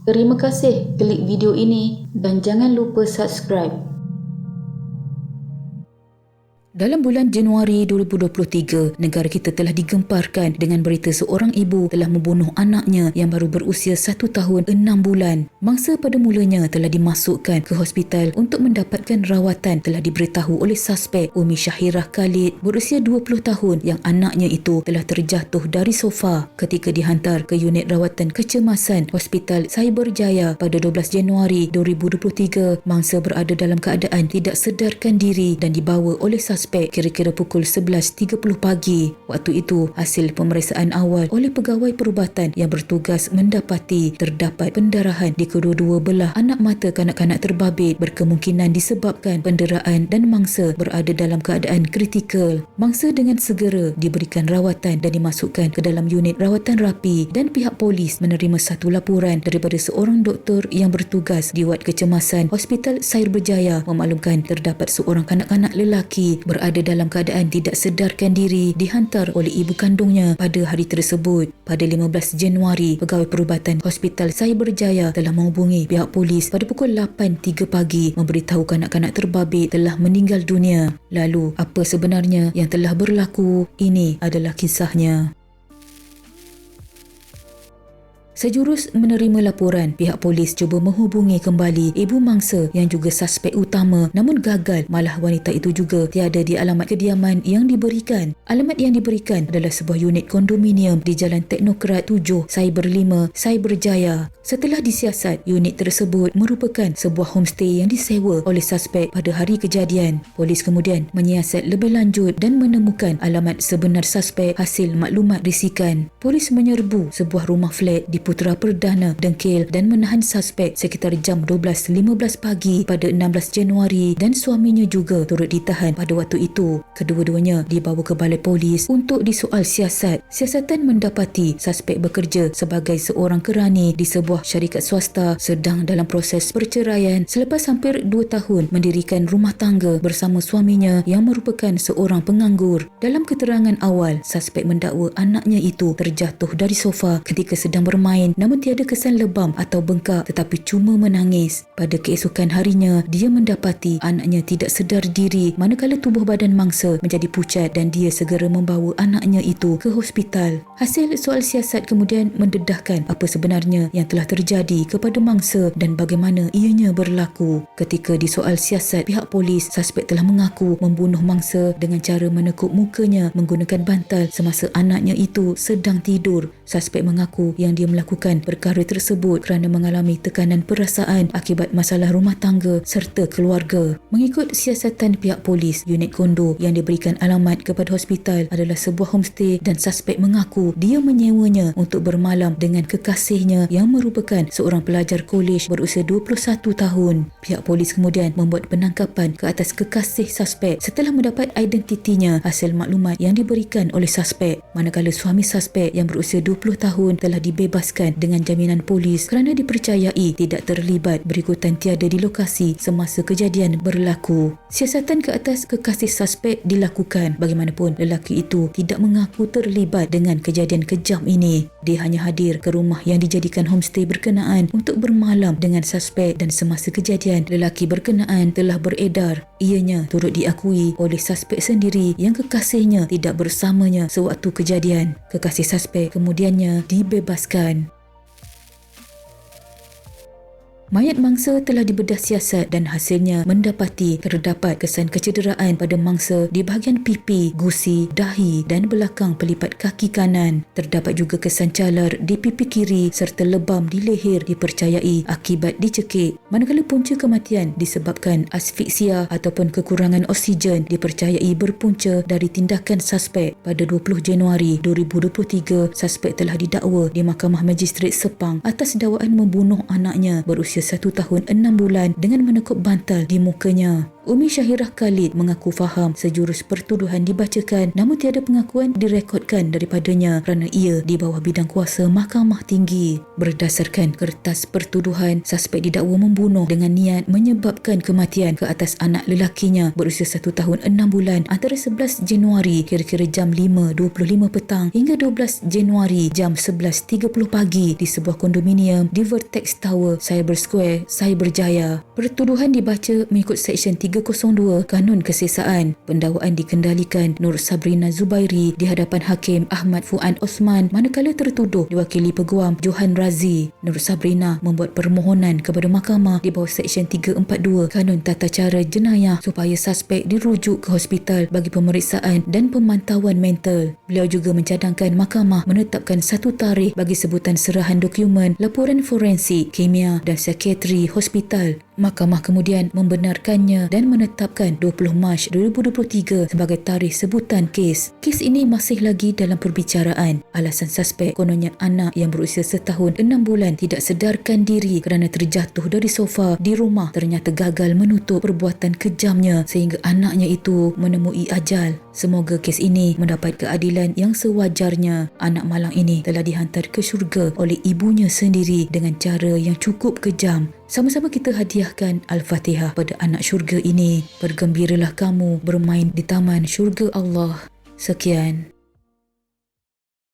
Terima kasih klik video ini dan jangan lupa subscribe. Dalam bulan Januari 2023, negara kita telah digemparkan dengan berita seorang ibu telah membunuh anaknya yang baru berusia 1 tahun 6 bulan. Mangsa pada mulanya telah dimasukkan ke hospital untuk mendapatkan rawatan telah diberitahu oleh suspek Umi Syahirah Khalid berusia 20 tahun yang anaknya itu telah terjatuh dari sofa ketika dihantar ke unit rawatan kecemasan Hospital Cyberjaya pada 12 Januari 2023. Mangsa berada dalam keadaan tidak sedarkan diri dan dibawa oleh suspek kira-kira pukul 11.30 pagi. Waktu itu, hasil pemeriksaan awal oleh pegawai perubatan yang bertugas mendapati terdapat pendarahan di kedua-dua belah anak mata kanak-kanak terbabit, berkemungkinan disebabkan penderaan dan mangsa berada dalam keadaan kritikal. Mangsa dengan segera diberikan rawatan dan dimasukkan ke dalam unit rawatan rapi dan pihak polis menerima satu laporan daripada seorang doktor yang bertugas di wad kecemasan Hospital Cyberjaya memaklumkan terdapat seorang kanak-kanak lelaki berada dalam keadaan tidak sedarkan diri dihantar oleh ibu kandungnya pada hari tersebut. Pada 15 Januari, pegawai perubatan Hospital Cyberjaya telah menghubungi pihak polis pada pukul 8.03 pagi memberitahu kanak-kanak terbabit telah meninggal dunia. Lalu, apa sebenarnya yang telah berlaku? Ini adalah kisahnya. Sejurus menerima laporan, pihak polis cuba menghubungi kembali ibu mangsa yang juga suspek utama, namun gagal. Malah wanita itu juga tiada di alamat kediaman yang diberikan. Alamat yang diberikan adalah sebuah unit kondominium di Jalan Teknokrat 7, Cyber 5, Cyberjaya. Setelah disiasat, unit tersebut merupakan sebuah homestay yang disewa oleh suspek pada hari kejadian. Polis kemudian menyiasat lebih lanjut dan menemukan alamat sebenar suspek hasil maklumat risikan. Polis menyerbu sebuah rumah flat di Putra Perdana, Dengkil dan menahan suspek sekitar jam 12.15 pagi pada 16 Januari dan suaminya juga turut ditahan pada waktu itu. Kedua-duanya dibawa ke balai polis untuk disoal siasat. Siasatan mendapati suspek bekerja sebagai seorang kerani di sebuah syarikat swasta sedang dalam proses perceraian selepas hampir 2 tahun mendirikan rumah tangga bersama suaminya yang merupakan seorang penganggur. Dalam keterangan awal, suspek mendakwa anaknya itu terjatuh dari sofa ketika sedang bermain, namun tiada kesan lebam atau bengkak tetapi cuma menangis. Pada keesokan harinya, dia mendapati anaknya tidak sedar diri manakala tubuh badan mangsa menjadi pucat dan dia segera membawa anaknya itu ke hospital. Hasil soal siasat kemudian mendedahkan apa sebenarnya yang telah terjadi kepada mangsa dan bagaimana ianya berlaku. Ketika disoal siasat pihak polis, suspek telah mengaku membunuh mangsa dengan cara menekuk mukanya menggunakan bantal semasa anaknya itu sedang tidur. Suspek mengaku yang dia melakukan perkara tersebut kerana mengalami tekanan perasaan akibat masalah rumah tangga serta keluarga. Mengikut siasatan pihak polis, unit kondo yang diberikan alamat kepada hospital adalah sebuah homestay dan suspek mengaku dia menyewanya untuk bermalam dengan kekasihnya yang merupakan seorang pelajar kolej berusia 21 tahun. Pihak polis kemudian membuat penangkapan ke atas kekasih suspek setelah mendapat identitinya hasil maklumat yang diberikan oleh suspek. Manakala suami suspek yang berusia 20 tahun telah dibebaskan dengan jaminan polis kerana dipercayai tidak terlibat berikutan tiada di lokasi semasa kejadian berlaku. Siasatan ke atas kekasih suspek dilakukan. Bagaimanapun, lelaki itu tidak mengaku terlibat dengan kejadian kejam ini. Dia hanya hadir ke rumah yang dijadikan homestay berkenaan untuk bermalam dengan suspek dan semasa kejadian, lelaki berkenaan telah beredar. Ianya turut diakui oleh suspek sendiri yang kekasihnya tidak bersamanya sewaktu kejadian. Kekasih suspek kemudiannya dibebaskan. Mayat mangsa telah dibedah siasat dan hasilnya mendapati terdapat kesan kecederaan pada mangsa di bahagian pipi, gusi, dahi dan belakang pelipat kaki kanan. Terdapat juga kesan calar di pipi kiri serta lebam di leher dipercayai akibat dicekik. Manakala punca kematian disebabkan asfiksia ataupun kekurangan oksigen dipercayai berpunca dari tindakan suspek. Pada 20 Januari 2023, suspek telah didakwa di Mahkamah Magistrate Sepang atas dakwaan membunuh anaknya berusia berusia 1 tahun 6 bulan dengan menekuk bantal di mukanya. Umi Syahirah Khalid mengaku faham sejurus pertuduhan dibacakan namun tiada pengakuan direkodkan daripadanya kerana ia di bawah bidang kuasa Mahkamah Tinggi. Berdasarkan kertas pertuduhan, suspek didakwa membunuh dengan niat menyebabkan kematian ke atas anak lelakinya berusia 1 tahun 6 bulan antara 11 Januari kira-kira jam 5.25 petang hingga 12 Januari jam 11.30 pagi di sebuah kondominium di Vertex Tower, Cyber Square, Cyberjaya. Pertuduhan dibaca mengikut Seksyen 302 Kanun Kesesaan. Pendakwaan dikendalikan Nur Sabrina Zubairi di hadapan Hakim Ahmad Fuad Osman manakala tertuduh diwakili Peguam Johan Razi. Nur Sabrina membuat permohonan kepada mahkamah di bawah Seksyen 342 Kanun Tata Cara Jenayah supaya suspek dirujuk ke hospital bagi pemeriksaan dan pemantauan mental. Beliau juga mencadangkan mahkamah menetapkan satu tarikh bagi sebutan serahan dokumen, laporan forensik, kimia dan psikiatri hospital. Mahkamah kemudian membenarkannya dan menetapkan 20 Mac 2023 sebagai tarikh sebutan kes. Kes ini masih lagi dalam perbicaraan. Alasan suspek kononnya anak yang berusia 1 tahun 6 bulan tidak sedarkan diri kerana terjatuh dari sofa di rumah ternyata gagal menutup perbuatan kejamnya sehingga anaknya itu menemui ajal. Semoga kes ini mendapat keadilan yang sewajarnya. Anak malang ini telah dihantar ke syurga oleh ibunya sendiri dengan cara yang cukup kejam. Sama-sama kita hadiahkan Al-Fatihah pada anak syurga ini. Bergembiralah kamu bermain di taman syurga Allah. Sekian.